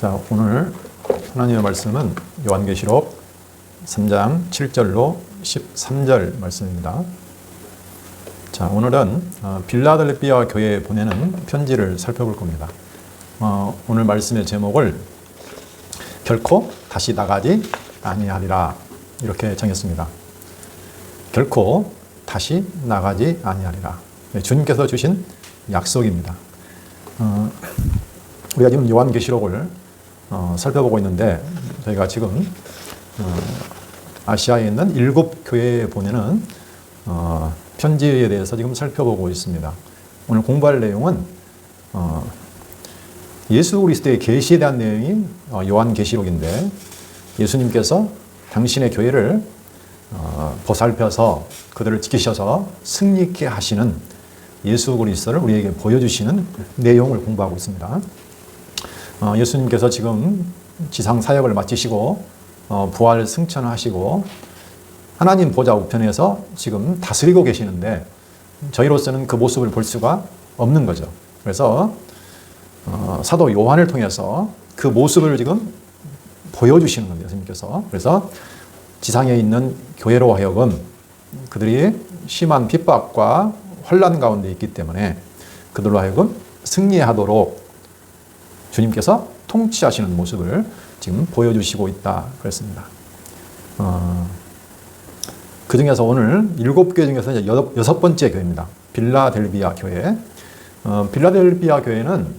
자, 오늘 하나님의 말씀은 요한계시록 3장 7절로 13절 말씀입니다. 자, 오늘은 빌라델피아 교회에 보내는 편지를 살펴볼 겁니다. 오늘 말씀의 제목을 결코 다시 나가지 아니하리라 이렇게 정했습니다. 결코 다시 나가지 아니하리라. 주님께서 주신 약속입니다. 우리가 지금 요한계시록을 살펴보고 있는데 저희가 지금 아시아에 있는 7교회에 보내는 편지에 대해서 지금 살펴보고 있습니다. 오늘 공부할 내용은 예수 그리스도의 계시에 대한 내용이 요한계시록인데 예수님께서 당신의 교회를 보살펴서 그들을 지키셔서 승리케 하시는 예수 그리스도를 우리에게 보여주시는 내용을 공부하고 있습니다. 예수님께서 지금 지상 사역을 마치시고 부활 승천하시고 하나님 보좌 우편에서 지금 다스리고 계시는데 저희로서는 그 모습을 볼 수가 없는 거죠. 그래서 사도 요한을 통해서 그 모습을 지금 보여주시는 겁니다. 예수님께서. 그래서 지상에 있는 교회로 하여금 그들이 심한 핍박과 혼란 가운데 있기 때문에 그들로 하여금 승리하도록 주님께서 통치하시는 모습을 지금 보여주시고 있다 그랬습니다. 그 중에서 오늘 7교회 중에서 이제 6번째 교회입니다. 빌라델비아 교회. 빌라델비아 교회는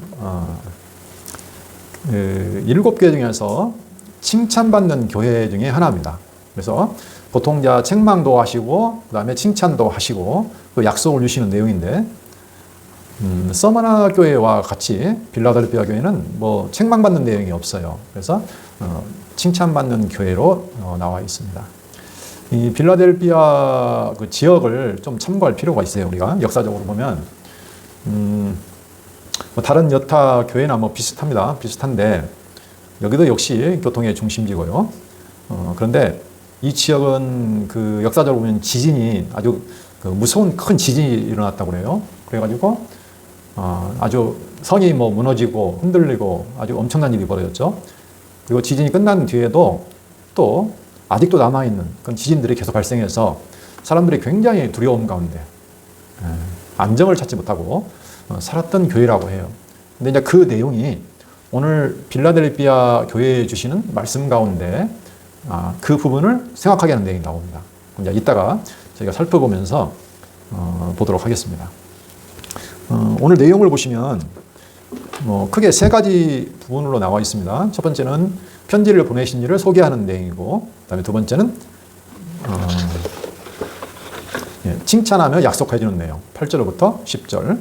7교회 중에서 칭찬받는 교회 중에 하나입니다. 그래서 보통 책망도 하시고 그 다음에 칭찬도 하시고 그 약속을 주시는 내용인데 서머나 교회와 같이 빌라델피아 교회는 뭐 책망받는 내용이 없어요. 그래서 칭찬받는 교회로 나와 있습니다. 이 빌라델피아 그 지역을 좀 참고할 필요가 있어요. 우리가 역사적으로 보면 뭐 다른 여타 교회나 뭐 비슷합니다. 비슷한데 여기도 역시 교통의 중심지고요. 그런데 이 지역은 그 역사적으로 보면 지진이 아주 그 무서운 큰 지진이 일어났다고 그래요. 그래가지고 아주 성이 뭐 무너지고 흔들리고 아주 엄청난 일이 벌어졌죠. 그리고 지진이 끝난 뒤에도 또 아직도 남아있는 그런 지진들이 계속 발생해서 사람들이 굉장히 두려움 가운데 안정을 찾지 못하고 살았던 교회라고 해요. 근데 이제 그 내용이 오늘 빌라델피아 교회에 주시는 말씀 가운데 그 부분을 생각하게 하는 내용이 나옵니다. 이제 이따가 저희가 살펴보면서 보도록 하겠습니다. 오늘 내용을 보시면 뭐 크게 3가지 부분으로 나와 있습니다. 첫 번째는 편지를 보내신 일을 소개하는 내용이고, 그다음에 두 번째는 칭찬하며 약속해 주는 내용. 8절부터 10절.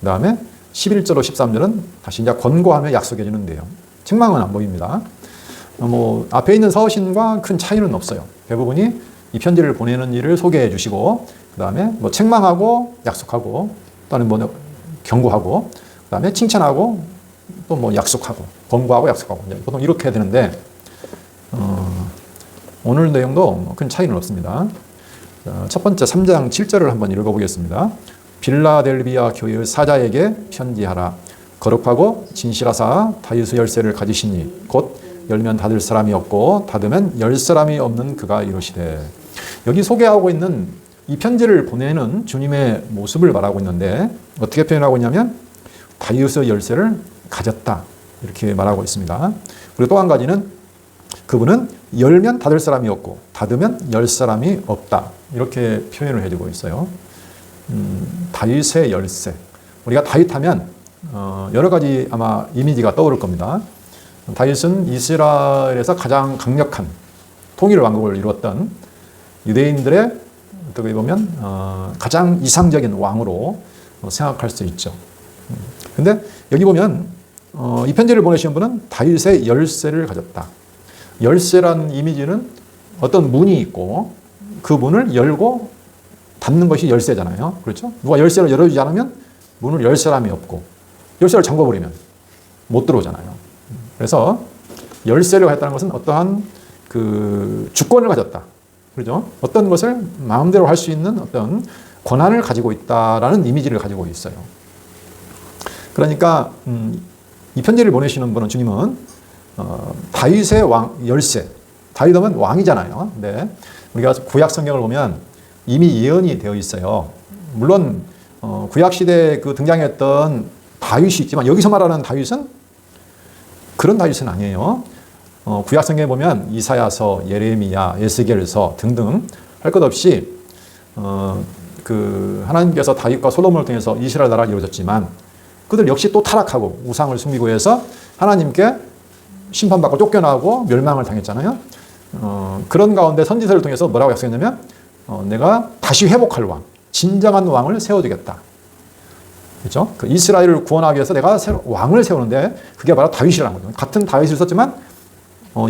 그다음에 11절로 13절은 다시 이제 권고하며 약속해 주는 내용. 책망은 안 보입니다. 뭐 앞에 있는 서신과 큰 차이는 없어요. 대부분이 이 편지를 보내는 일을 소개해 주시고, 그다음에 뭐 책망하고 약속하고, 또는 뭐 경고하고, 그다음에 칭찬하고, 또 뭐 약속하고, 권고하고 약속하고, 보통 이렇게 해야 되는데 오늘 내용도 큰 차이는 없습니다. 첫 번째 3장 7절을 한번 읽어보겠습니다. 빌라델비아 교회의 사자에게 편지하라. 거룩하고 진실하사 다윗의 열쇠를 가지시니 곧 열면 닫을 사람이 없고 닫으면 열 사람이 없는 그가 이르시되. 여기 소개하고 있는 이 편지를 보내는 주님의 모습을 말하고 있는데 어떻게 표현하고 있냐면 다윗의 열쇠를 가졌다 이렇게 말하고 있습니다. 그리고 또 한 가지는 그분은 열면 닫을 사람이 없고 닫으면 열 사람이 없다 이렇게 표현을 해주고 있어요. 다윗의 열쇠. 우리가 다윗 하면 여러 가지 아마 이미지가 떠오를 겁니다. 다윗은 이스라엘에서 가장 강력한 통일 왕국을 이루었던 유대인들의 어떻게 보면 가장 이상적인 왕으로 생각할 수 있죠. 근데 여기 보면 이 편지를 보내신 분은 다윗의 열쇠를 가졌다. 열쇠란 이미지는 어떤 문이 있고 그 문을 열고 닫는 것이 열쇠잖아요. 그렇죠? 누가 열쇠를 열어주지 않으면 문을 열 사람이 없고 열쇠를 잠궈버리면 못 들어오잖아요. 그래서 열쇠를 가졌다는 것은 어떠한 그 주권을 가졌다. 그렇죠? 어떤 것을 마음대로 할 수 있는 어떤 권한을 가지고 있다라는 이미지를 가지고 있어요. 그러니까 이 편지를 보내시는 분은 주님은 다윗의 왕 열쇠. 다윗은 왕이잖아요. 네. 우리가 구약 성경을 보면 이미 예언이 되어 있어요. 물론 구약 시대에 그 등장했던 다윗이 있지만 여기서 말하는 다윗은 그런 다윗은 아니에요. 구약 성경에 보면 이사야서, 예레미야, 에스겔서 등등 할 것 없이 그 하나님께서 다윗과 솔로몬을 통해서 이스라엘 나라가 이루어졌지만 그들 역시 또 타락하고 우상을 숨기고 해서 하나님께 심판받고 쫓겨나고 멸망을 당했잖아요. 그런 가운데 선지서를 통해서 뭐라고 약속했냐면 내가 다시 회복할 왕, 진정한 왕을 세워주겠다. 그렇죠? 그 이스라엘을 구원하기 위해서 내가 왕을 세우는데 그게 바로 다윗이라는 거죠. 같은 다윗을 썼지만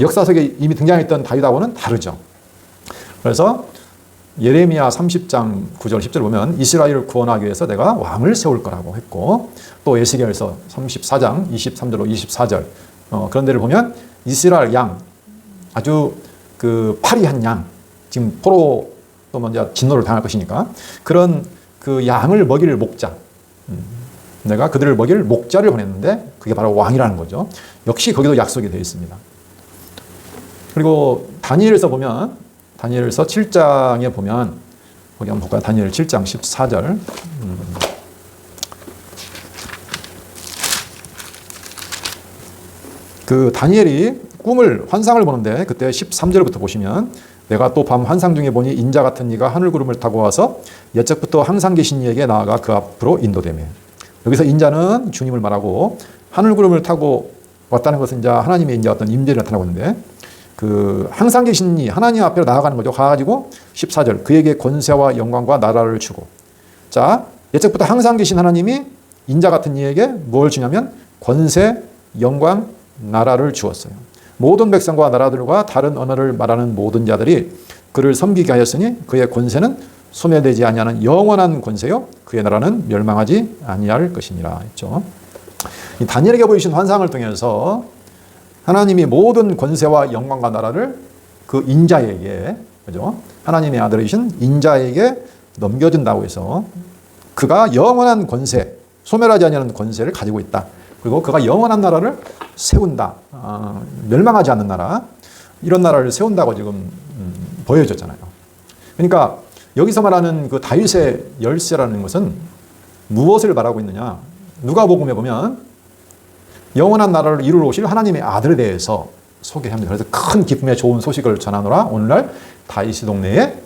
역사 속에 이미 등장했던 다윗하고는 다르죠. 그래서 예레미야 30장 9절 10절 보면 이스라엘을 구원하기 위해서 내가 왕을 세울 거라고 했고 또 에스겔서 34장 23절로 24절 그런 데를 보면 이스라엘 양 아주 그 파리한 양 지금 포로 또 먼저 진노를 당할 것이니까 그런 그 양을 먹일 목자 내가 그들을 먹일 목자를 보냈는데 그게 바로 왕이라는 거죠. 역시 거기도 약속이 되어 있습니다. 그리고 다니엘서 보면 다니엘서 7장에 보면 거기 한번 볼까요? 다니엘 7장 14절 그 다니엘이 환상을 보는데 그때 13절부터 보시면 내가 또 밤 환상 중에 보니 인자 같은 이가 하늘 구름을 타고 와서 옛적부터 항상 계신 이에게 나아가 그 앞으로 인도되매. 여기서 인자는 주님을 말하고 하늘 구름을 타고 왔다는 것은 이제 하나님의 이제 어떤 임재를 나타나고 있는데 그 항상 계신 이 하나님 앞에 나아가는 거죠. 가가지고 14절 그에게 권세와 영광과 나라를 주고 자 옛적부터 항상 계신 하나님이 인자 같은 이에게 뭘 주냐면 권세, 영광, 나라를 주었어요. 모든 백성과 나라들과 다른 언어를 말하는 모든 자들이 그를 섬기게 하였으니 그의 권세는 소멸되지 아니하는 영원한 권세요 그의 나라는 멸망하지 아니할 것이니라 했죠. 이 다니엘에게 보이신 환상을 통해서 하나님이 모든 권세와 영광과 나라를 그 인자에게 그죠? 하나님의 아들이신 인자에게 넘겨준다고 해서 그가 영원한 권세, 소멸하지 아니하는 권세를 가지고 있다. 그리고 그가 영원한 나라를 세운다. 멸망하지 않는 나라. 이런 나라를 세운다고 지금 보여줬잖아요. 그러니까 여기서 말하는 그 다윗의 열쇠라는 것은 무엇을 말하고 있느냐. 누가복음에 보면 영원한 나라를 이루러 오실 하나님의 아들에 대해서 소개합니다. 그래서 큰 기쁨의 좋은 소식을 전하노라. 오늘날 다윗의 동네에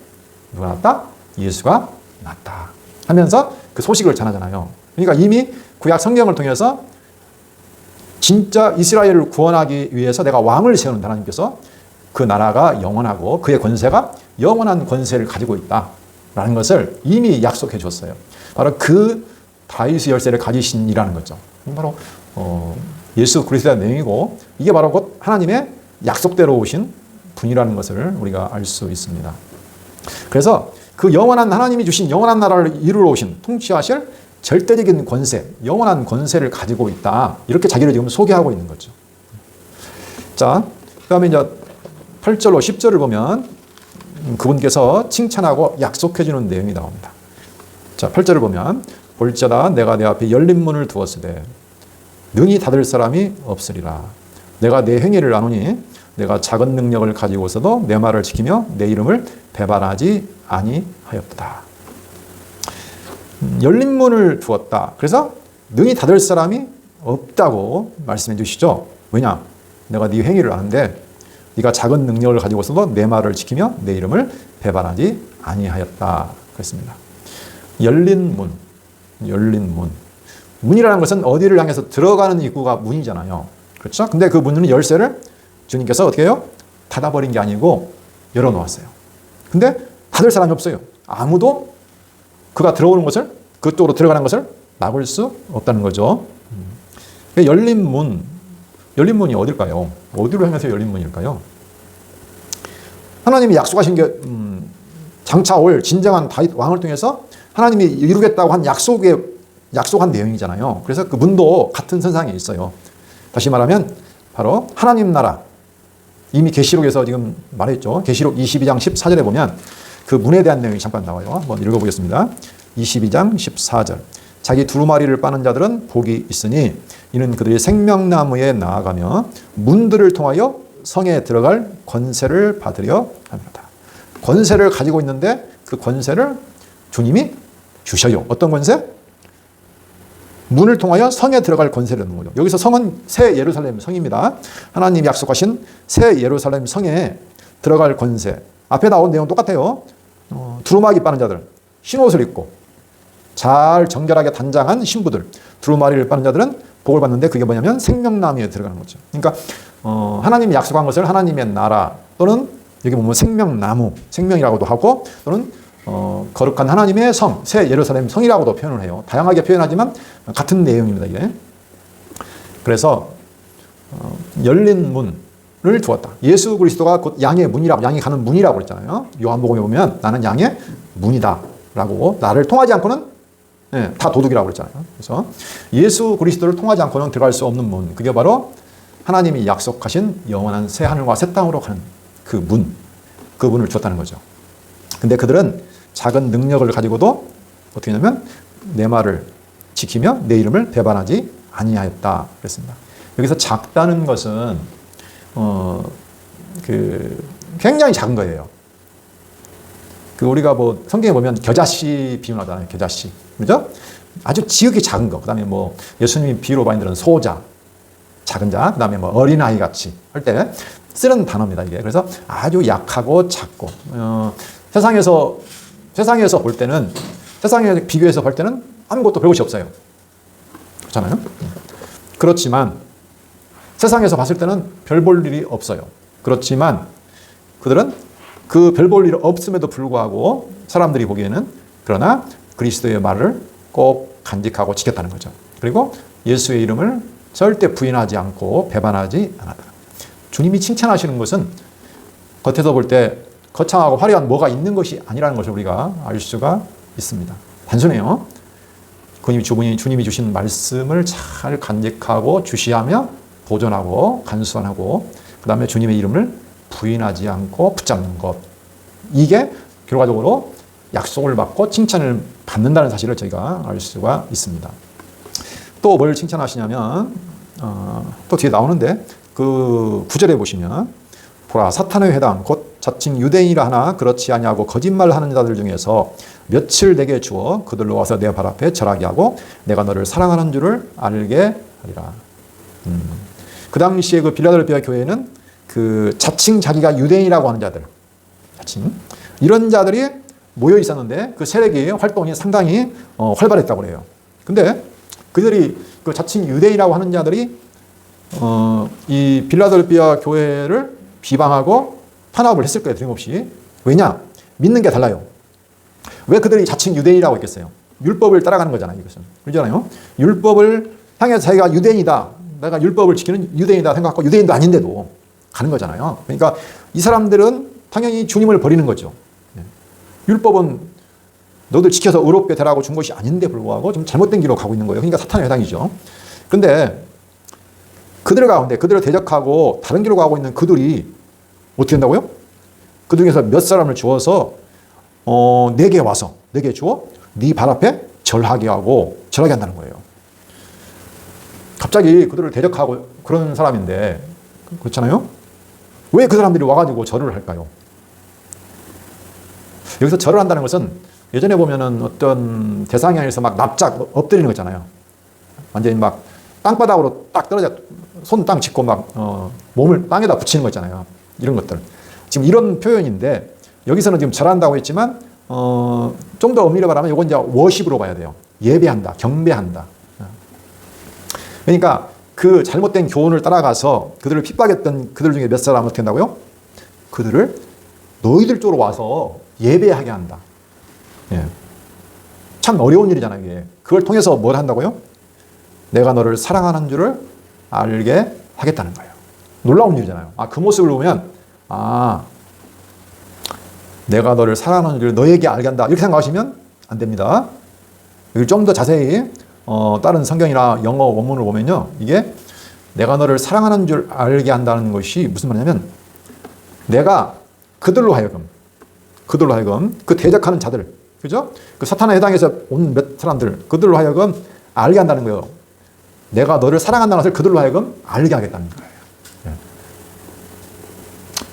누가 났다? 예수가 났다. 하면서 그 소식을 전하잖아요. 그러니까 이미 구약 성경을 통해서 진짜 이스라엘을 구원하기 위해서 내가 왕을 세우는 하나님께서 그 나라가 영원하고 그의 권세가 영원한 권세를 가지고 있다라는 것을 이미 약속해 줬어요. 바로 그 다윗의 열쇠를 가지신 이라는 거죠. 바로 예수 그리스도의 내용이고 이게 바로 곧 하나님의 약속대로 오신 분이라는 것을 우리가 알 수 있습니다. 그래서 그 영원한 하나님이 주신 영원한 나라를 이루러 오신 통치하실 절대적인 권세, 영원한 권세를 가지고 있다. 이렇게 자기를 지금 소개하고 있는 거죠. 자, 그 다음에 이제 8절로 10절을 보면 그분께서 칭찬하고 약속해 주는 내용이 나옵니다. 자, 8절을 보면 볼지어다 내가 내 앞에 열린 문을 두었으되 능히 닫을 사람이 없으리라. 내가 내 행위를 아노니 내가 작은 능력을 가지고 있어도 내 말을 지키며 내 이름을 배반하지 아니하였다. 열린 문을 두었다. 그래서 능히 닫을 사람이 없다고 말씀해 주시죠. 왜냐? 내가 네 행위를 아는데 네가 작은 능력을 가지고 있어도 내 말을 지키며 내 이름을 배반하지 아니하였다. 그랬습니다. 열린 문, 열린 문. 문이라는 것은 어디를 향해서 들어가는 입구가 문이잖아요. 그렇죠? 근데 그 문은 열쇠를 주님께서 어떻게 해요? 닫아버린 게 아니고 열어놓았어요. 근데 닫을 사람이 없어요. 아무도 그가 들어오는 것을, 그쪽으로 들어가는 것을 막을 수 없다는 거죠. 열린 문, 열린 문이 어딜까요? 어디로 향해서 열린 문일까요? 하나님이 약속하신 게 장차 올 진정한 다윗 왕을 통해서 하나님이 이루겠다고 한 약속한 내용이잖아요. 그래서 그 문도 같은 선상에 있어요. 다시 말하면 바로 하나님 나라. 이미 계시록에서 지금 말했죠. 계시록 22장 14절에 보면 그 문에 대한 내용이 잠깐 나와요. 한번 읽어보겠습니다. 22장 14절. 자기 두루마리를 빠는 자들은 복이 있으니 이는 그들이 생명나무에 나아가며 문들을 통하여 성에 들어갈 권세를 받으려 합니다. 권세를 가지고 있는데 그 권세를 주님이 주셔요. 어떤 권세? 문을 통하여 성에 들어갈 권세를 얻는 거죠. 여기서 성은 새 예루살렘 성입니다. 하나님이 약속하신 새 예루살렘 성에 들어갈 권세. 앞에 나온 내용 똑같아요. 두루마기 빠는 자들, 흰 옷을 입고 잘 정결하게 단장한 신부들, 두루마리를 빠는 자들은 복을 받는데 그게 뭐냐면 생명나무에 들어가는 거죠. 그러니까 하나님이 약속한 것을 하나님의 나라 또는 여기 보면 생명나무, 생명이라고도 하고 또는 거룩한 하나님의 성, 새 예루살렘 성이라고도 표현을 해요. 다양하게 표현하지만 같은 내용입니다. 이게. 그래서 열린 문을 두었다. 예수 그리스도가 곧 양의 문이라고, 양이 가는 문이라고 그랬잖아요. 요한복음에 보면 나는 양의 문이다 라고, 나를 통하지 않고는 다 도둑이라고 그랬잖아요. 그래서 예수 그리스도를 통하지 않고는 들어갈 수 없는 문, 그게 바로 하나님이 약속하신 영원한 새 하늘과 새 땅으로 가는 그 문, 그 문을 주었다는 거죠. 근데 그들은 작은 능력을 가지고도 어떻게 하냐면 내 말을 지키며 내 이름을 배반하지 아니하였다 그랬습니다. 여기서 작다는 것은 굉장히 작은 거예요. 우리가 뭐 성경에 보면 겨자씨 비유하잖아요. 겨자씨, 그죠? 아주 지극히 작은 거. 그다음에 뭐 예수님이 비유로 많이 들은 소자, 작은 자. 그다음에 뭐 어린아이 같이 할 때 쓰는 단어입니다. 이게. 그래서 아주 약하고 작고 세상에서 볼 때는, 세상에 비교해서 볼 때는 아무것도 별 것이 없어요. 그렇잖아요? 그렇지만 세상에서 봤을 때는 별 볼 일이 없어요. 그렇지만 그들은 그 별 볼 일 없음에도 불구하고 사람들이 보기에는 그러나 그리스도의 말을 꼭 간직하고 지켰다는 거죠. 그리고 예수의 이름을 절대 부인하지 않고 배반하지 않았다. 주님이 칭찬하시는 것은 겉에서 볼 때 거창하고 화려한 뭐가 있는 것이 아니라는 것을 우리가 알 수가 있습니다. 단순해요. 주님이 주신 말씀을 잘 간직하고 주시하며 보존하고 간수하고 그 다음에 주님의 이름을 부인하지 않고 붙잡는 것. 이게 결과적으로 약속을 받고 칭찬을 받는다는 사실을 저희가 알 수가 있습니다. 또 뭘 칭찬하시냐면 또 뒤에 나오는데 그 9절에 보시면 보라 사탄의 회당 곧 자칭 유대인이라 하나 그렇지 아니하고 거짓말하는 자들 중에서 며칠 내게 주어 그들로 와서 내 발 앞에 절하게 하고 내가 너를 사랑하는 줄을 알게 하리라. 그 당시에 그 빌라델피아 교회는 그 자칭 자기가 유대인이라고 하는 자들, 자칭 이런 자들이 모여 있었는데 그 세력이 활동이 상당히 활발했다고 해요. 근데 그들이 그 자칭 유대인이라고 하는 자들이 이 빌라델피아 교회를 비방하고 탄압을 했을 거예요. 틀림없이. 왜냐? 믿는 게 달라요. 왜 그들이 자칭 유대인이라고 했겠어요? 율법을 따라가는 거잖아요. 이것은. 그렇잖아요. 율법을 향해서 자기가 유대인이다. 내가 율법을 지키는 유대인이다 생각하고 유대인도 아닌데도 가는 거잖아요. 그러니까 이 사람들은 당연히 주님을 버리는 거죠. 율법은 너들 지켜서 의롭게 되라고 준 것이 아닌데 불구하고 좀 잘못된 길로 가고 있는 거예요. 그러니까 사탄의 회당이죠. 그런데 그들 가운데 그들을 대적하고 다른 길로 가고 있는 그들이 어떻게 한다고요? 그 중에서 몇 사람을 주어서 내게 와서 내게 주어 네 발 앞에 절하게 하고 절하게 한다는 거예요. 갑자기 그들을 대적하고 그런 사람인데 그렇잖아요? 왜 그 사람들이 와가지고 절을 할까요? 여기서 절을 한다는 것은 예전에 보면은 어떤 대상이 아니라서 막 납작 엎드리는 거 있잖아요. 완전히 막 땅바닥으로 딱 떨어져 손 땅 짚고 막 몸을 땅에다 붙이는 거 있잖아요. 이런 것들. 지금 이런 표현인데 여기서는 지금 절한다고 했지만 좀 더 엄밀히 말하면 이건 이제 워십으로 봐야 돼요. 예배한다, 경배한다. 그러니까 그 잘못된 교훈을 따라가서 그들을 핍박했던 그들 중에 몇 사람은 어떻게 한다고요? 그들을 너희들 쪽으로 와서 예배하게 한다. 예. 참 어려운 일이잖아요. 이게. 그걸 통해서 뭘 한다고요? 내가 너를 사랑하는 줄을 알게 하겠다는 거예요. 놀라운 일이잖아요. 그 모습을 보면 내가 너를 사랑하는 줄을 너에게 알게 한다. 이렇게 생각하시면 안 됩니다. 여기 좀 더 자세히 다른 성경이나 영어 원문을 보면요. 이게 내가 너를 사랑하는 줄 알게 한다는 것이 무슨 말이냐면 내가 그들로 하여금 그 대적하는 자들, 그죠? 그 사탄에 해당해서 온 몇 사람들, 그들로 하여금 알게 한다는 거예요. 내가 너를 사랑한다는 것을 그들로 하여금 알게 하겠다는 거예요.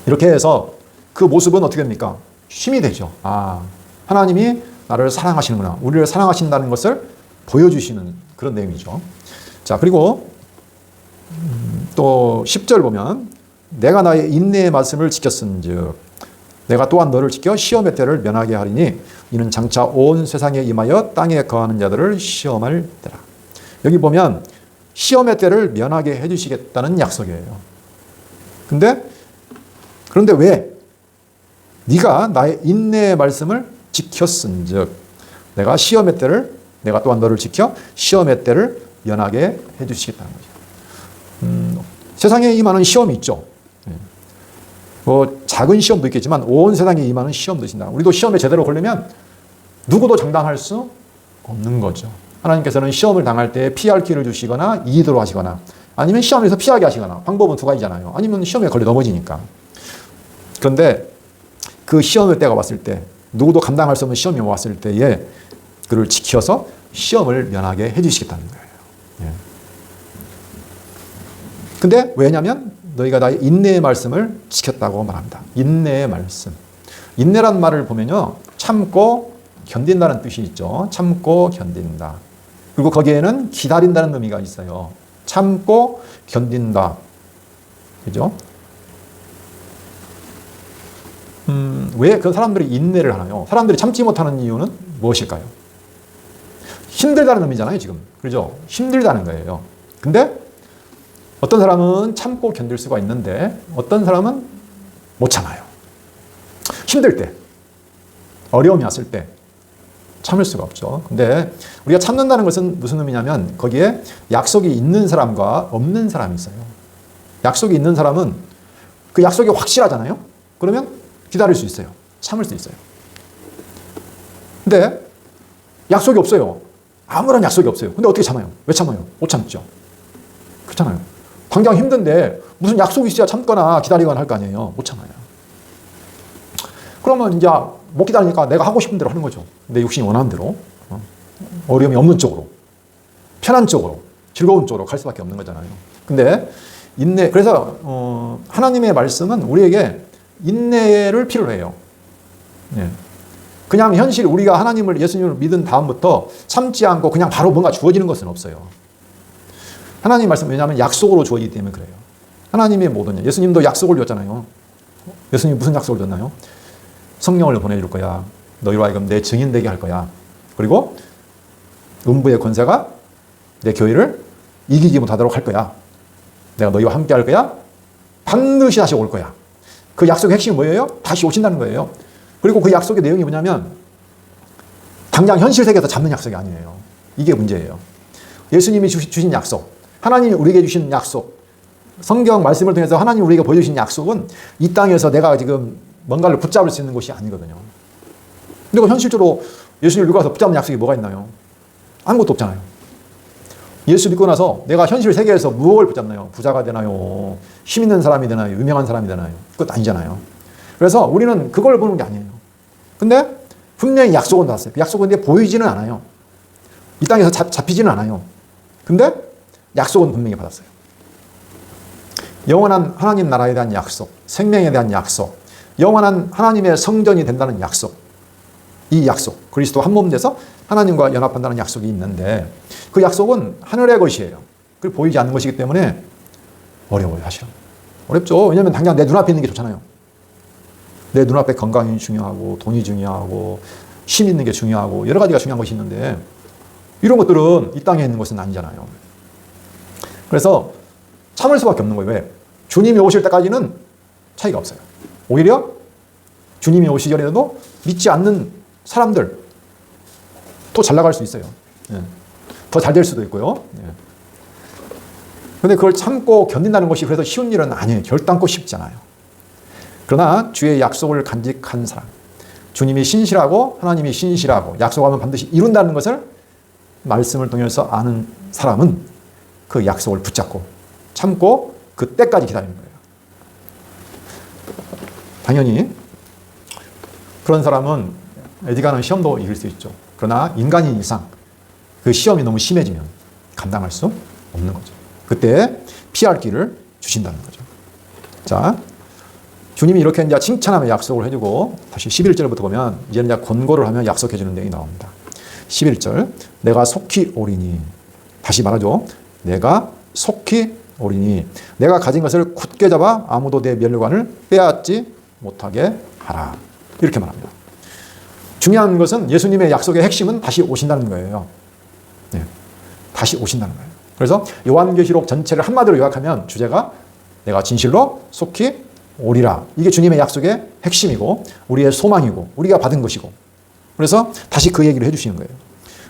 이렇게 해서 그 모습은 어떻게 됩니까? 힘이 되죠. 아, 하나님이 나를 사랑하시는구나. 우리를 사랑하신다는 것을 보여주시는 그런 내용이죠. 자, 그리고 또 10절 보면 내가 나의 인내의 말씀을 지켰은즉 내가 또한 너를 지켜 시험의 때를 면하게 하리니 이는 장차 온 세상에 임하여 땅에 거하는 자들을 시험할 때라. 여기 보면 시험의 때를 면하게 해주시겠다는 약속이에요. 그런데 왜? 네가 나의 인내의 말씀을 지켰은즉 내가 시험의 때를 내가 또한 너를 지켜 시험의 때를 면하게 해주시겠다는 거죠. 세상에 임하는 시험이 있죠. 뭐 작은 시험도 있겠지만 온 세상에 임하는 시험도 있습니다. 우리도 시험에 제대로 걸리면 누구도 장담할 수 없는 거죠. 하나님께서는 시험을 당할 때 피할 길을 주시거나 이기도록 하시거나 아니면 시험에서 피하게 하시거나 방법은 두 가지잖아요. 아니면 시험에 걸려 넘어지니까. 그런데 그 시험의 때가 왔을 때 누구도 감당할 수 없는 시험이 왔을 때에 그를 지켜서 시험을 면하게 해주시겠다는 거예요. 근데 왜냐하면 너희가 나의 인내의 말씀을 지켰다고 말합니다. 인내의 말씀. 인내란 말을 보면요. 참고 견딘다는 뜻이 있죠. 참고 견딘다. 그리고 거기에는 기다린다는 의미가 있어요. 참고 견딘다. 그죠? 왜 그 사람들이 인내를 하나요? 사람들이 참지 못하는 이유는 무엇일까요? 힘들다는 의미잖아요, 지금. 그죠? 힘들다는 거예요. 근데 어떤 사람은 참고 견딜 수가 있는데 어떤 사람은 못 참아요. 힘들 때, 어려움이 왔을 때 참을 수가 없죠. 근데 우리가 참는다는 것은 무슨 의미냐면 거기에 약속이 있는 사람과 없는 사람이 있어요. 약속이 있는 사람은 그 약속이 확실하잖아요. 그러면 기다릴 수 있어요. 참을 수 있어요. 근데 약속이 없어요. 아무런 약속이 없어요. 근데 어떻게 참아요? 왜 참아요? 못 참죠. 그렇잖아요. 당장 힘든데 무슨 약속이 있어야 참거나 기다리거나 할 거 아니에요. 못 참아요. 그러면 이제 못 기다리니까 내가 하고 싶은 대로 하는 거죠. 내 욕심이 원하는 대로. 어려움이 없는 쪽으로. 편한 쪽으로. 즐거운 쪽으로 갈 수밖에 없는 거잖아요. 근데 인내, 그래서 하나님의 말씀은 우리에게 인내를 필요로 해요. 그냥 현실 우리가 하나님을 예수님을 믿은 다음부터 참지 않고 그냥 바로 뭔가 주어지는 것은 없어요. 하나님 말씀 왜냐하면 약속으로 주어지기 때문에 그래요. 하나님의 모든 일. 예수님도 약속을 줬잖아요. 예수님 무슨 약속을 줬나요? 성령을 보내줄 거야. 너희로 하여금 내 증인 되게 할 거야. 그리고 음부의 권세가 내 교회를 이기지 못하도록 할 거야. 내가 너희와 함께 할 거야. 반드시 다시 올 거야. 그 약속의 핵심이 뭐예요? 다시 오신다는 거예요. 그리고 그 약속의 내용이 뭐냐면 당장 현실 세계에서 잡는 약속이 아니에요. 이게 문제예요. 예수님이 주신 약속, 하나님이 우리에게 주신 약속, 성경 말씀을 통해서 하나님이 우리에게 보여주신 약속은 이 땅에서 내가 지금 뭔가를 붙잡을 수 있는 것이 아니거든요. 그리고 현실적으로 예수를 믿고 나서 붙잡는 약속이 뭐가 있나요? 아무것도 없잖아요. 예수 믿고 나서 내가 현실 세계에서 무엇을 붙잡나요? 부자가 되나요? 힘 있는 사람이 되나요? 유명한 사람이 되나요? 그것도 아니잖아요. 그래서 우리는 그걸 보는 게 아니에요. 근데 분명히 약속은 받았어요. 약속은 근데 보이지는 않아요. 이 땅에서 잡히지는 않아요. 근데 약속은 분명히 받았어요. 영원한 하나님 나라에 대한 약속, 생명에 대한 약속, 영원한 하나님의 성전이 된다는 약속, 이 약속, 그리스도 한 몸 돼서 하나님과 연합한다는 약속이 있는데 그 약속은 하늘의 것이에요. 그리고 보이지 않는 것이기 때문에 어려워요, 사실은. 어렵죠. 왜냐하면 당장 내 눈앞에 있는 게 좋잖아요. 내 눈앞에 건강이 중요하고 돈이 중요하고 힘 있는 게 중요하고 여러 가지가 중요한 것이 있는데 이런 것들은 이 땅에 있는 것은 아니잖아요. 그래서 참을 수밖에 없는 거예요. 왜? 주님이 오실 때까지는 차이가 없어요. 오히려 주님이 오시기 전에도 믿지 않는 사람들 또 잘 나갈 수 있어요. 더 잘 될 수도 있고요. 그런데 그걸 참고 견딘다는 것이 그래서 쉬운 일은 아니에요. 결단코 쉽지 않아요. 그러나 주의 약속을 간직한 사람, 주님이 신실하고 하나님이 신실하고 약속하면 반드시 이룬다는 것을 말씀을 통해서 아는 사람은 그 약속을 붙잡고 참고 그 때까지 기다리는 거예요. 당연히 그런 사람은 에디가는 시험도 이길 수 있죠. 그러나 인간인 이상 그 시험이 너무 심해지면 감당할 수 없는 거죠. 그때 피할 길을 주신다는 거죠. 자, 주님이 이렇게 이제 칭찬하며 약속을 해주고 다시 11절부터 보면 이제는 이제 권고를 하며 약속해주는 내용이 나옵니다. 11절, 내가 속히 오리니. 다시 말하죠. 내가 속히 오리니. 내가 가진 것을 굳게 잡아 아무도 내 멸관을 빼앗지 못하게 하라. 이렇게 말합니다. 중요한 것은 예수님의 약속의 핵심은 다시 오신다는 거예요. 네, 다시 오신다는 거예요. 그래서 요한계시록 전체를 한마디로 요약하면 주제가 내가 진실로 속히 오리라. 이게 주님의 약속의 핵심이고 우리의 소망이고 우리가 받은 것이고, 그래서 다시 그 얘기를 해주시는 거예요.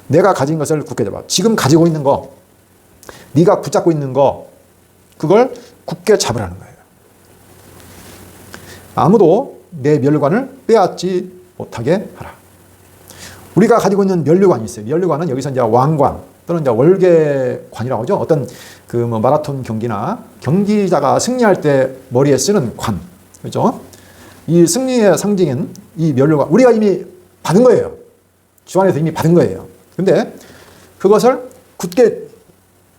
내가 가진 것을 굳게 잡아. 지금 가지고 있는 거, 네가 붙잡고 있는 거, 그걸 굳게 잡으라는 거예요. 아무도 내 멸관을 빼앗지 못하게 하라. 우리가 가지고 있는 면류관이 있어요. 면류관은 여기서 이제 왕관 또는 이제 월계관이라고 하죠. 어떤 그 뭐 마라톤 경기나 경기자가 승리할 때 머리에 쓰는 관, 그렇죠? 이 승리의 상징인 이 면류관, 우리가 이미 받은 거예요. 주 안에서 이미 받은 거예요. 근데 그것을 굳게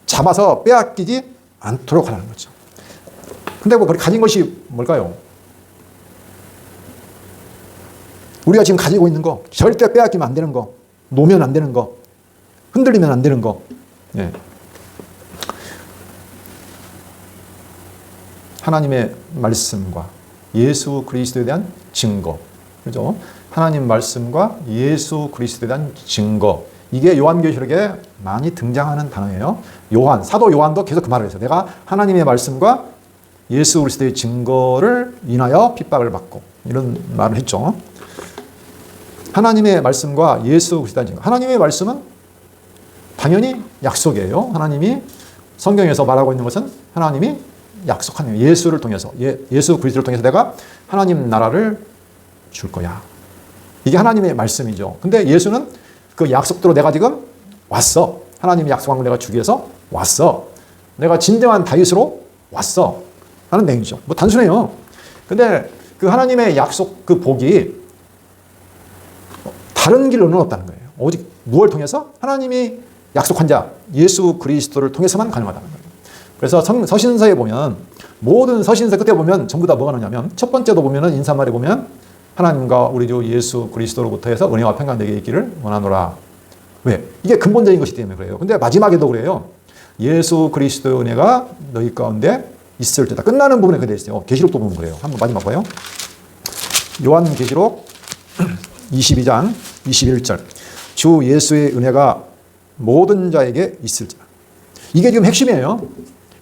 잡아서 빼앗기지 않도록 하라는 거죠. 근데 뭐 가진 것이 뭘까요? 우리가 지금 가지고 있는 거, 절대 빼앗기면 안 되는 거, 놓으면 안 되는 거, 흔들리면 안 되는 거. 예. 하나님의 말씀과 예수 그리스도에 대한 증거. 그죠? 하나님 말씀과 예수 그리스도에 대한 증거. 이게 요한계시록에 많이 등장하는 단어예요. 요한, 사도 요한도 계속 그 말을 했어요. 내가 하나님의 말씀과 예수 그리스도의 증거를 인하여 핍박을 받고, 이런 말을 했죠. 하나님의 말씀과 예수 그리스도의 증거. 하나님의 말씀은 당연히 약속이에요. 하나님이 성경에서 말하고 있는 것은 하나님이 약속하는 거예요. 예수를 통해서, 예수 그리스도를 통해서 내가 하나님 나라를 줄 거야. 이게 하나님의 말씀이죠. 근데 예수는 그 약속대로 내가 지금 왔어. 하나님이 약속한 걸 내가 주기 위해서 왔어. 내가 진정한 다윗으로 왔어. 하는 내용이죠. 뭐 단순해요. 근데 그 하나님의 약속 그 복이 다른 길로는 없다는 거예요. 오직 무엇을 통해서? 하나님이 약속한 자 예수 그리스도를 통해서만 가능하다는 거예요. 그래서 서신서에 보면, 모든 서신서 끝에 보면 전부 다 뭐가 나냐면, 첫 번째도 보면은 인사말에 보면 하나님과 우리 주 예수 그리스도로부터 해서 은혜와 평강 내게 있기를 원하노라. 왜? 이게 근본적인 것이기 때문에 그래요. 근데 마지막에도 그래요. 예수 그리스도의 은혜가 너희 가운데 있을 때다. 끝나는 부분에 그대로 있어요. 계시록도 보면 그래요. 한번 마지막 봐요. 요한계시록 22장 21절. 주 예수의 은혜가 모든 자에게 있을지라. 이게 지금 핵심이에요.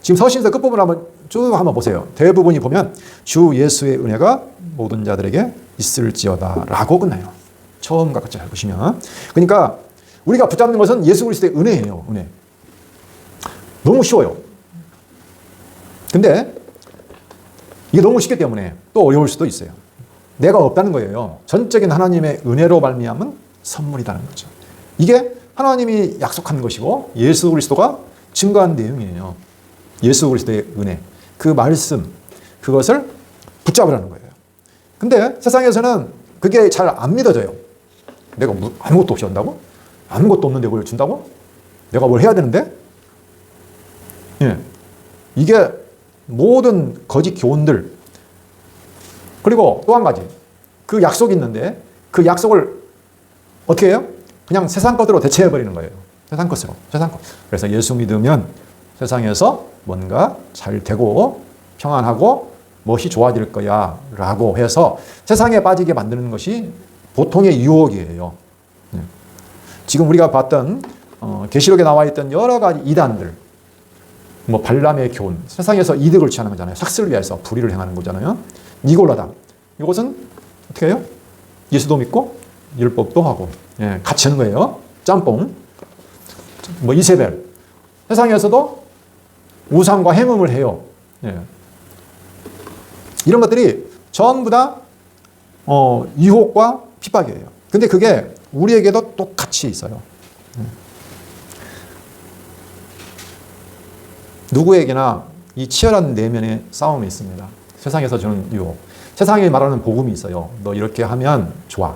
지금 서신서 끝부분 한번 보세요. 대부분이 보면 주 예수의 은혜가 모든 자들에게 있을지어다 라고 끝나요. 처음과 같이 잘 보시면. 그러니까 우리가 붙잡는 것은 예수 그리스도의 은혜예요. 은혜. 너무 쉬워요. 근데 이게 너무 쉽기 때문에 또 어려울 수도 있어요. 내가 없다는 거예요. 전적인 하나님의 은혜로 말미암은 선물이라는 거죠. 이게 하나님이 약속한 것이고 예수 그리스도가 증거한 내용이에요. 예수 그리스도의 은혜, 그 말씀, 그것을 붙잡으라는 거예요. 근데 세상에서는 그게 잘 안 믿어져요. 내가 아무것도 없이 한다고? 아무것도 없는데 그걸 준다고? 내가 뭘 해야 되는데? 예. 이게 모든 거짓 교훈들. 그리고 또 한 가지. 그 약속이 있는데 그 약속을 어떻게 해요? 그냥 세상 것으로 대체해버리는 거예요. 세상 것으로. 세상 것. 그래서 예수 믿으면 세상에서 뭔가 잘 되고 평안하고 무엇이 좋아질 거야 라고 해서 세상에 빠지게 만드는 것이 보통의 유혹이에요. 지금 우리가 봤던 계시록에 나와 있던 여러 가지 이단들, 뭐 발람의 교훈, 세상에서 이득을 취하는 거잖아요. 삭슬을 위해서 불의를 행하는 거잖아요. 니골라당, 이것은 어떻게 해요? 예수도 믿고 율법도 하고, 예, 같이 하는 거예요. 짬뽕. 뭐 이세벨, 세상에서도 우상과 행음을 해요. 예. 이런 것들이 전부 다 유혹과 핍박이에요. 근데 그게 우리에게도 똑같이 있어요. 누구에게나 이 치열한 내면의 싸움이 있습니다. 세상에서 주는 유혹. 세상이 말하는 복음이 있어요. 너 이렇게 하면 좋아.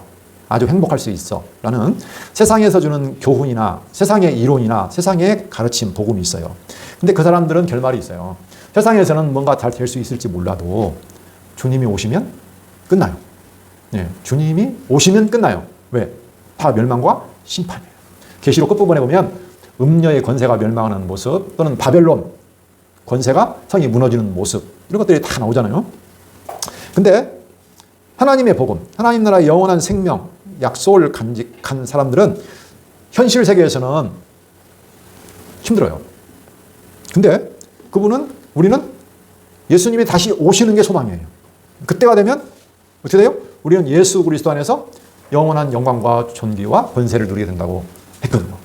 아주 행복할 수 있어 라는 세상에서 주는 교훈이나 세상의 이론이나 세상의 가르침, 복음이 있어요. 근데 그 사람들은 결말이 있어요. 세상에서는 뭔가 잘 될 수 있을지 몰라도 주님이 오시면 끝나요. 네, 주님이 오시면 끝나요. 왜? 다 멸망과 심판이에요. 계시록 끝부분에 보면 음녀의 권세가 멸망하는 모습 또는 바벨론 권세가 성이 무너지는 모습 이런 것들이 다 나오잖아요. 근데 하나님의 복음, 하나님 나라의 영원한 생명, 약속을 간직한 사람들은 현실 세계에서는 힘들어요. 근데 우리는 예수님이 다시 오시는 게 소망이에요. 그때가 되면 어떻게 돼요? 우리는 예수 그리스도 안에서 영원한 영광과 존귀와 권세를 누리게 된다고 했거든요.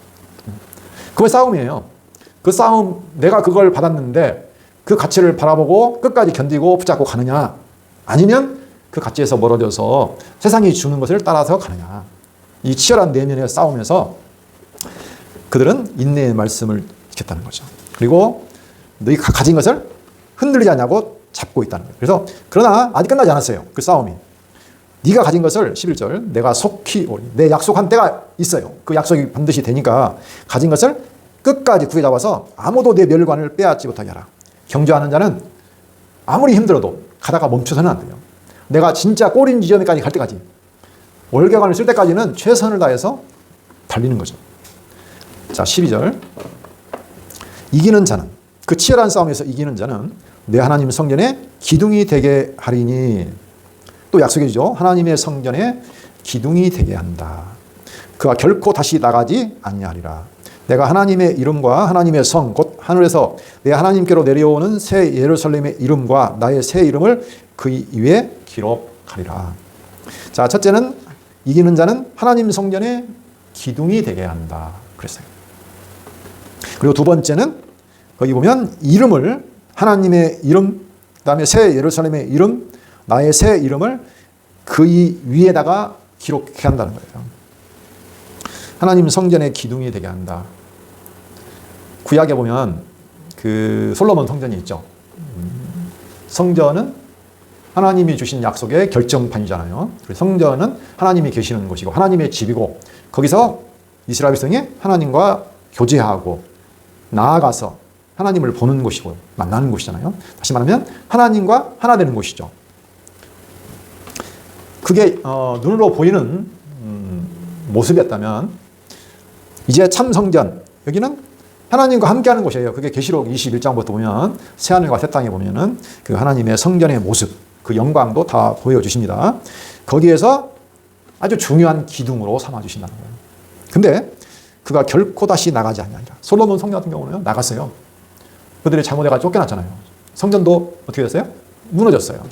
그게 싸움이에요. 그 싸움, 내가 그걸 받았는데 그 가치를 바라보고 끝까지 견디고 붙잡고 가느냐, 아니면 그 가치에서 멀어져서 세상이 주는 것을 따라서 가느냐. 이 치열한 내면의 싸움에서 그들은 인내의 말씀을 지켰다는 거죠. 그리고 너희가 가진 것을 흔들리지 않냐고 잡고 있다는 거예요. 그래서 그러나 아직 끝나지 않았어요. 그 싸움이. 네가 가진 것을 11절 내가 속히 오리. 내 약속한 때가 있어요. 그 약속이 반드시 되니까 가진 것을 끝까지 구해 잡아서 아무도 내 멸관을 빼앗지 못하게 하라. 경주하는 자는 아무리 힘들어도 가다가 멈춰서는 안 돼요. 내가 진짜 꼬린 지점에까지 갈 때까지, 월경관을 쓸 때까지는 최선을 다해서 달리는 거죠. 자, 12절. 이기는 자는, 그 치열한 싸움에서 이기는 자는 내 하나님 성전에 기둥이 되게 하리니, 또 약속해주죠. 하나님의 성전에 기둥이 되게 한다. 그가 결코 다시 나가지 아니하리라. 내가 하나님의 이름과 하나님의 성, 곧 하늘에서 내 하나님께로 내려오는 새 예루살렘의 이름과 나의 새 이름을 그 위에 기록하리라. 자, 첫째는 이기는 자는 하나님 성전에 기둥이 되게 한다 그랬어요. 그리고 두 번째는 거기 보면 이름을, 하나님의 이름, 그 다음에 새 예루살렘의 이름, 나의 새 이름을 그 위에다가 기록해 한다는 거예요. 하나님 성전의 기둥이 되게 한다. 구약에 보면 그 솔로몬 성전이 있죠. 성전은 하나님이 주신 약속의 결정판이잖아요. 성전은 하나님이 계시는 곳이고 하나님의 집이고, 거기서 이스라엘 백성이 하나님과 교제하고 나아가서 하나님을 보는 곳이고 만나는 곳이잖아요. 다시 말하면 하나님과 하나 되는 곳이죠. 그게 눈으로 보이는 모습이었다면, 이제 참 성전, 여기는 하나님과 함께하는 곳이에요. 그게 계시록 21장부터 보면 새하늘과 새 땅에 보면은 그 하나님의 성전의 모습, 그 영광도 다 보여주십니다. 거기에서 아주 중요한 기둥으로 삼아주신다는 거예요. 근데 그가 결코 다시 나가지 않냐니라. 솔로몬 성전 같은 경우는 나갔어요. 그들이 잘못해가 쫓겨났잖아요. 성전도 어떻게 됐어요? 무너졌어요.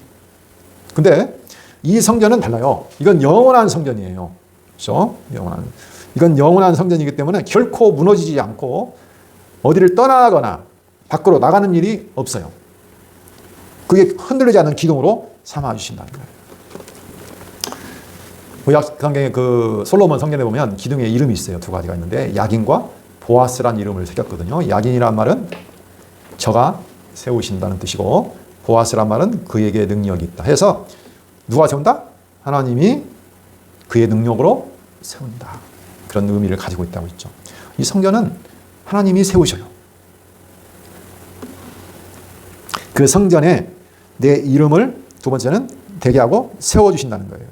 근데 이 성전은 달라요. 이건 영원한 성전이에요. 그렇죠? 이건 영원한 성전이기 때문에 결코 무너지지 않고 어디를 떠나거나 밖으로 나가는 일이 없어요. 그게 흔들리지 않는 기둥으로 삼아주신다는 거예요. 구약 성경에 그 솔로몬 성전에 보면 기둥에 이름이 있어요. 두 가지가 있는데 야긴과 보아스란 이름을 새겼거든요. 야긴이란 말은 저가 세우신다는 뜻이고, 보아스란 말은 그에게 능력이 있다 해서 누가 세운다? 하나님이 그의 능력으로 세운다. 그런 의미를 가지고 있다고 있죠. 이 성전은 하나님이 세우셔요. 그 성전에 내 이름을 두 번째는 되게 하고 세워주신다는 거예요.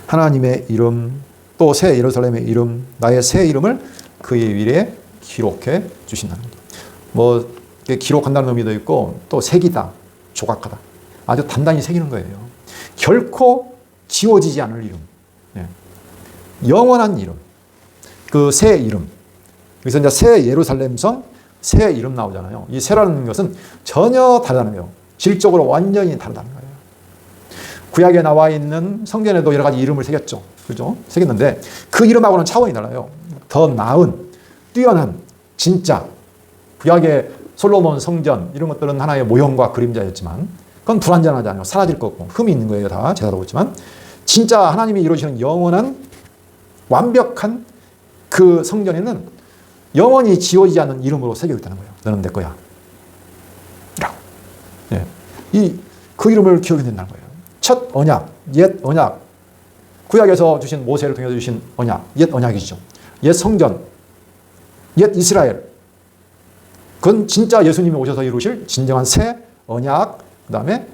하나님의 이름, 또 새 예루살렘의 이름, 나의 새 이름을 그의 위에 기록해 주신다는 거예요. 뭐 기록한다는 의미도 있고, 또 새기다, 조각하다. 아주 단단히 새기는 거예요. 결코 지워지지 않을 이름. 영원한 이름. 그 새 이름. 그래서 이제 새 예루살렘 성, 새 이름 나오잖아요. 이 새라는 것은 전혀 다르다는 거예요. 질적으로 완전히 다르다는 거예요. 구약에 나와 있는 성전에도 여러 가지 이름을 새겼죠. 그죠? 새겼는데 그 이름하고는 차원이 달라요. 더 나은, 뛰어난, 진짜. 구약의 솔로몬 성전, 이런 것들은 하나의 모형과 그림자였지만 그건 불완전하지 않아요. 사라질 거고 흠이 있는 거예요. 다 제사로 있지만 진짜 하나님이 이루시는 영원한 완벽한 그 성전에는 영원히 지워지지 않는 이름으로 새겨 있다는 거예요. 너는 내 거야. 라고. 그 이름을 기억해야 된다는 거예요. 첫 언약, 옛 언약, 구약에서 주신 모세를 통해서 주신 언약, 옛 언약이죠. 옛 성전, 옛 이스라엘. 그건 진짜 예수님이 오셔서 이루실 진정한 새 언약, 그 다음에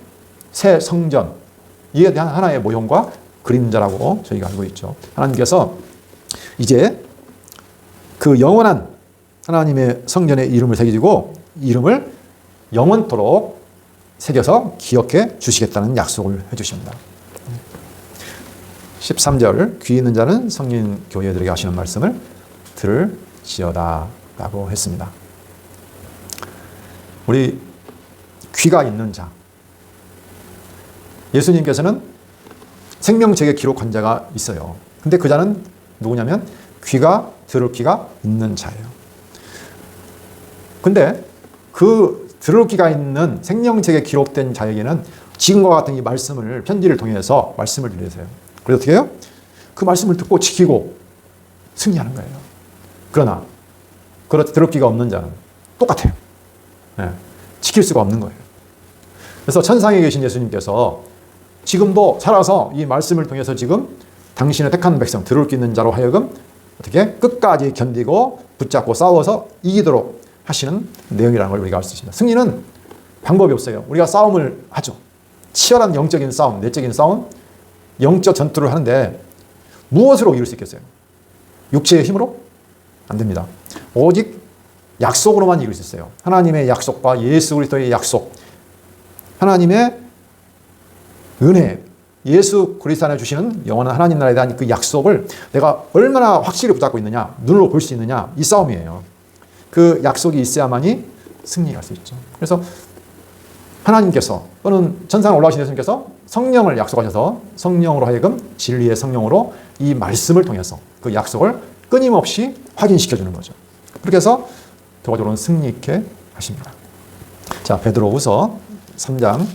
새 성전. 이에 대한 하나의 모형과 그림자라고 저희가 알고 있죠. 하나님께서 이제 그 영원한 하나님의 성전에 이름을 새기고 이름을 영원토록 새겨서 기억해 주시겠다는 약속을 해주십니다. 13절 귀 있는 자는 성린 교회들에게 하시는 말씀을 들을지어다 라고 했습니다. 우리 귀가 있는 자, 예수님께서는 생명책에 기록한 자가 있어요. 근데 그 자는 누구냐면 들을 귀가 있는 자예요. 근데 그 들을 귀가 있는 생명책에 기록된 자에게는 지금과 같은 이 말씀을 편지를 통해서 말씀을 들으세요. 그래서 어떻게 해요? 그 말씀을 듣고 지키고 승리하는 거예요. 그러나 들을 귀가 없는 자는 똑같아요. 네. 지킬 수가 없는 거예요. 그래서 천상에 계신 예수님께서 지금도 살아서 이 말씀을 통해서 지금 당신의 택한 백성, 들을 귀 있는 자로 하여금 어떻게 끝까지 견디고 붙잡고 싸워서 이기도록 하시는 내용이라는 걸 우리가 알 수 있습니다. 승리는 방법이 없어요. 우리가 싸움을 하죠. 치열한 영적인 싸움, 내적인 싸움, 영적 전투를 하는데 무엇으로 이룰 수 있겠어요? 육체의 힘으로? 안 됩니다. 오직 약속으로만 이룰 수 있어요. 하나님의 약속과 예수 그리스도의 약속, 하나님의 은혜, 예수 그리스도 안에 주시는 영원한 하나님 나라에 대한 그 약속을 내가 얼마나 확실히 붙잡고 있느냐, 눈으로 볼 수 있느냐, 이 싸움이에요. 그 약속이 있어야만이 승리할 수 있죠. 그래서 하나님께서 또는 천상에 올라오신 예수님께서 성령을 약속하셔서 성령으로 하여금 진리의 성령으로 이 말씀을 통해서 그 약속을 끊임없이 확인시켜주는 거죠. 그렇게 해서 결과적으로는 승리 있게 하십니다. 자, 베드로후서 3장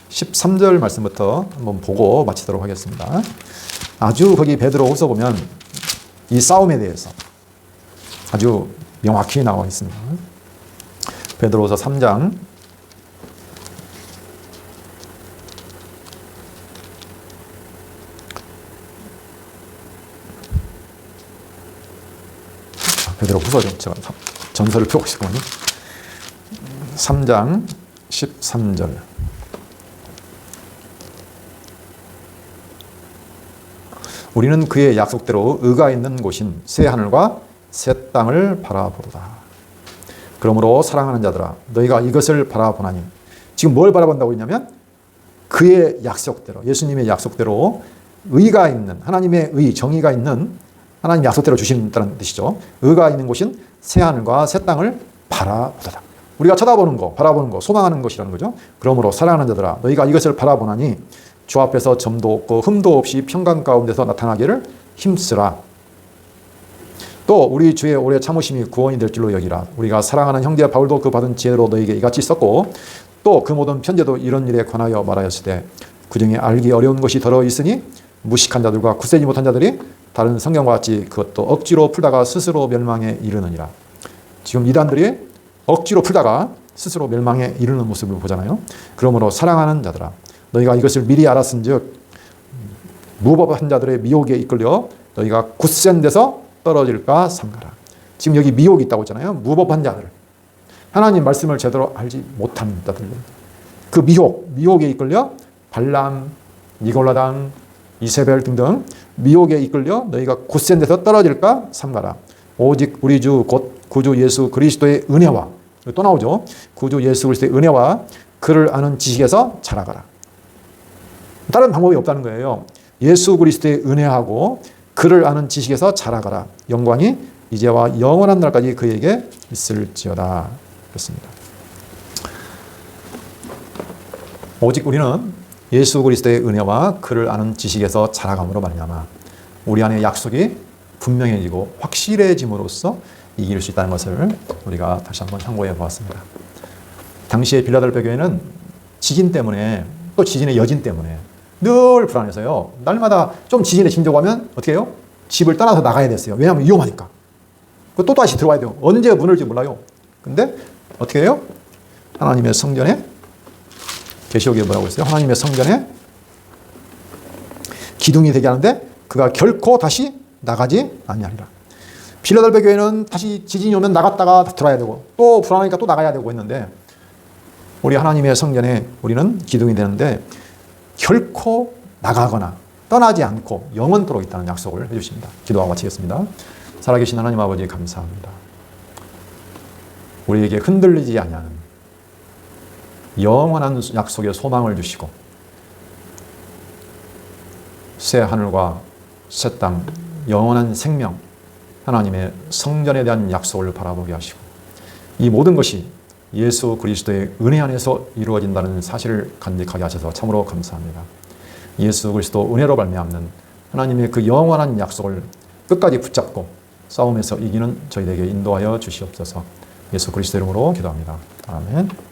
13절 말씀부터 한번 보고 마치도록 하겠습니다. 아주 거기 베드로후서 보면 이 싸움에 대해서 아주 명확히 나와 있습니다. 베드로후서 3장 '베드로후서'죠. 제가 전설을 펴고 있었거든요. 3장 13절. 우리는 그의 약속대로 의가 있는 곳인 새 하늘과 새 땅을 바라보도다. 그러므로 사랑하는 자들아, 너희가 이것을 바라보나니. 지금 뭘 바라본다고 했냐면 그의 약속대로, 예수님의 약속대로 의가 있는, 하나님의 의, 정의가 있는, 하나님 약속대로 주신다는 뜻이죠. 의가 있는 곳인 새 하늘과 새 땅을 바라보도다. 우리가 쳐다보는 거, 바라보는 거, 소망하는 것이라는 거죠. 그러므로 사랑하는 자들아, 너희가 이것을 바라보나니 주 앞에서 점도 없고 흠도 없이 평강 가운데서 나타나기를 힘쓰라. 또 우리 주의 오래 참으심이 구원이 될 줄로 여기라. 우리가 사랑하는 형제 바울도 그 받은 지혜로 너에게 이같이 썼고 또 그 모든 편지도 이런 일에 관하여 말하였으되 그중에 알기 어려운 것이 더러 있으니 무식한 자들과 굳세지 못한 자들이 다른 성경과 같이 그것도 억지로 풀다가 스스로 멸망에 이르느니라. 지금 이단들이 억지로 풀다가 스스로 멸망에 이르는 모습을 보잖아요. 그러므로 사랑하는 자들아, 너희가 이것을 미리 알았은즉 무법한 자들의 미혹에 이끌려 너희가 굳센 데서 떨어질까 삼가라. 지금 여기 미혹이 있다고 했잖아요. 무법한 자들, 하나님 말씀을 제대로 알지 못한 자들, 그 미혹에 이끌려 발람, 니골라당, 이세벨 등등 미혹에 이끌려 너희가 굳센 데서 떨어질까 삼가라. 오직 우리 주 곧 구주 예수 그리스도의 은혜와, 또 나오죠. 구주 예수 그리스도의 은혜와 그를 아는 지식에서 자라가라. 다른 방법이 없다는 거예요. 예수 그리스도의 은혜하고 그를 아는 지식에서 자라가라. 영광이 이제와 영원한 날까지 그에게 있을지어다. 그렇습니다. 오직 우리는 예수 그리스도의 은혜와 그를 아는 지식에서 자라감으로 말미암아 우리 안에 약속이 분명해지고 확실해짐으로써 이길 수 있다는 것을 우리가 다시 한번 참고해 보았습니다. 당시의 빌라델피아 교회는 지진 때문에, 또 지진의 여진 때문에 늘 불안해서요. 날마다 좀 지진에 진동하면 어떻게 해요? 집을 떠나서 나가야 됐어요. 왜냐하면 위험하니까. 또 다시 들어와야 돼요. 언제 문을 올지 몰라요. 근데 어떻게 해요? 하나님의 성전에, 계시록에 뭐라고 했어요? 하나님의 성전에 기둥이 되게 하는데 그가 결코 다시 나가지 아니하리라. 필라델피아 교회는 다시 지진이 오면 나갔다가 들어야 되고 또 불안하니까 또 나가야 되고 했는데 우리 하나님의 성전에 우리는 기둥이 되는데 결코 나가거나 떠나지 않고 영원토록 있다는 약속을 해주십니다. 기도하고 마치겠습니다. 살아계신 하나님 아버지 감사합니다. 우리에게 흔들리지 아니하는 영원한 약속의 소망을 주시고 새 하늘과 새 땅, 영원한 생명, 하나님의 성전에 대한 약속을 바라보게 하시고 이 모든 것이 예수 그리스도의 은혜 안에서 이루어진다는 사실을 간직하게 하셔서 참으로 감사합니다. 예수 그리스도 은혜로 말미암는 하나님의 그 영원한 약속을 끝까지 붙잡고 싸움에서 이기는 저희에게 인도하여 주시옵소서. 예수 그리스도 이름으로 기도합니다. 아멘.